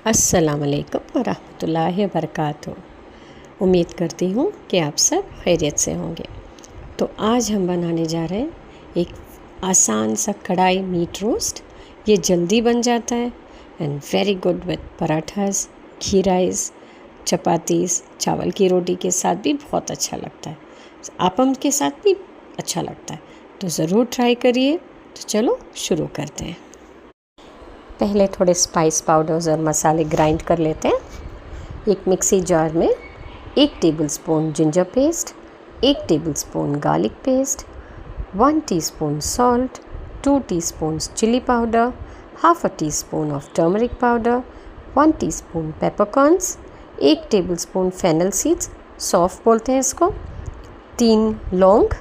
अस्सलाम वालेकुम वरहमतुल्लाहि वबरकातुहू। उम्मीद करती हूँ कि आप सब खैरियत से होंगे। तो आज हम बनाने जा रहे हैं एक आसान सा कढ़ाई मीट रोस्ट। ये जल्दी बन जाता है and very good with parathas, ghee rice, chapatis, चावल की रोटी के साथ भी बहुत अच्छा लगता है। आपम के साथ भी अच्छा लगता है, तो ज़रूर ट्राई करिए। तो चलो शुरू करते हैं। पहले थोड़े स्पाइस पाउडर्स और मसाले ग्राइंड कर लेते हैं। एक मिक्सी जार में 1 tablespoon ginger paste, 1 tablespoon garlic paste, 1 teaspoon salt, 2 teaspoons chilli powder, half a teaspoon of turmeric powder, 1 teaspoon peppercorns, 1 tablespoon fennel seeds, सौंफ बोलते हैं इसको, 3 लौंग,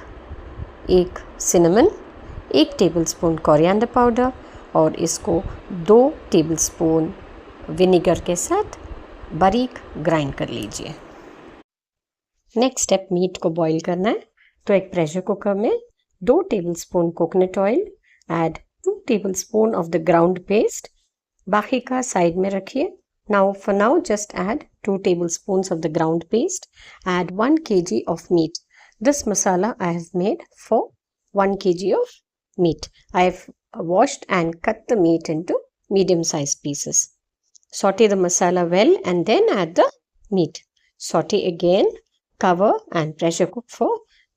1 सिनेमन, 1 टेबलस्पून कोरिएंडर पाउडर और इसको 2 टेबलस्पून विनेगर के साथ बारीक ग्राइंड कर लीजिए। नेक्स्ट स्टेप, मीट को बॉईल करना है। तो एक प्रेशर कुकर में 2 tablespoon coconut oil, add 2 tablespoon of the ground paste, बाकी का साइड में रखिए। Now just add 2 tablespoons of the ground paste, add 1 kg of meat. This masala I have made for 1 kg of meat. I have washed and cut the meat into medium-sized pieces. Saute the masala well and then add the meat. Saute again, cover and pressure cook for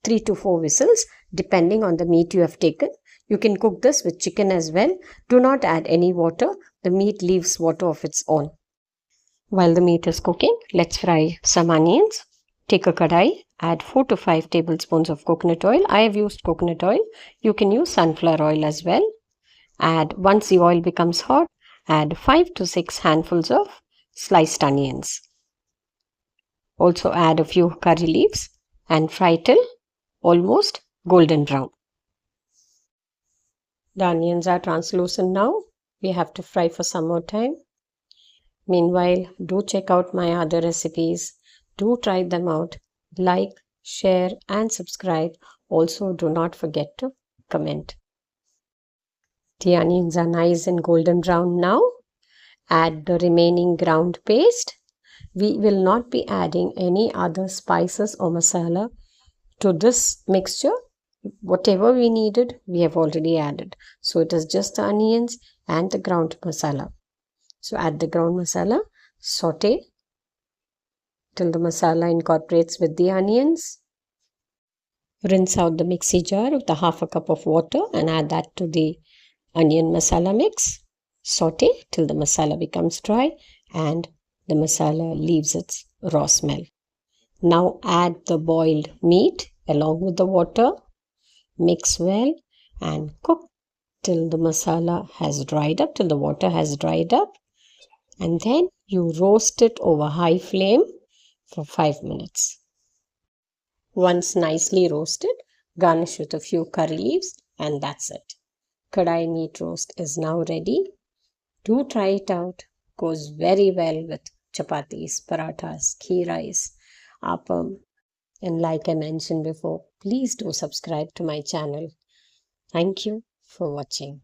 3 to 4 whistles depending on the meat you have taken. You can cook this with chicken as well. Do not add any water. The meat leaves water of its own. While the meat is cooking, let's fry some onions. Take a kadai, add 4 to 5 tablespoons of coconut oil. I have used coconut oil. You can use sunflower oil as well. Once the oil becomes hot, add 5 to 6 handfuls of sliced onions. Also add a few curry leaves and fry till almost golden brown. The onions are translucent now. We have to fry for some more time. Meanwhile, do check out my other recipes. Do try them out. Like, share and subscribe. Also, do not forget to comment. The onions are nice and golden brown now. Add the remaining ground paste. We will not be adding any other spices or masala to this mixture. Whatever we needed, we have already added. So it is just the onions and the ground masala. So add the ground masala, saute till the masala incorporates with the onions. Rinse out the mixie jar with a half a cup of water and add that to the onion masala mix. Saute till the masala becomes dry and the masala leaves its raw smell. Now add the boiled meat along with the water. Mix well and cook till the masala has dried up, till the water has dried up. And then you roast it over high flame for 5 minutes. Once nicely roasted, garnish with a few curry leaves and that's it. Kadai meat roast is now ready. Do try it out. Goes very well with chapatis, parathas, ghee rice, appam. And like I mentioned before, please do subscribe to my channel. Thank you for watching.